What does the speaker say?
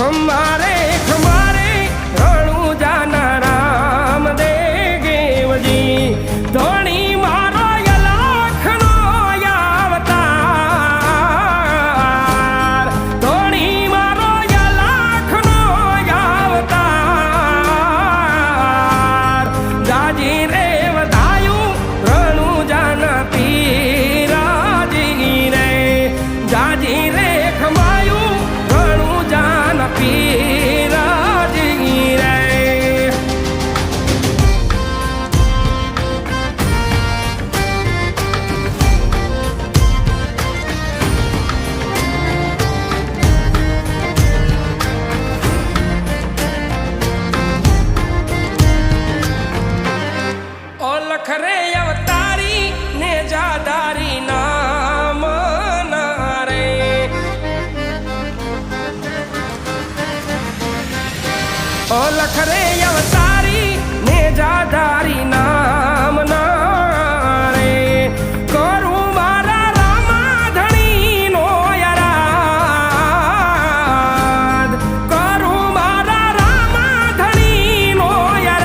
खमारे खमारे रणु जाना राम दे गेवजी धोनी मारो यलाखनो यावतार धोनी मारो यलाखनो यावतार जाजी रे वधायु रणु जाना पीराजी रे जाजी रे खमायु रणु जाना पीराजी रे ओ लखरे अवतारी ने जादारी नाम नारे ओ लखरे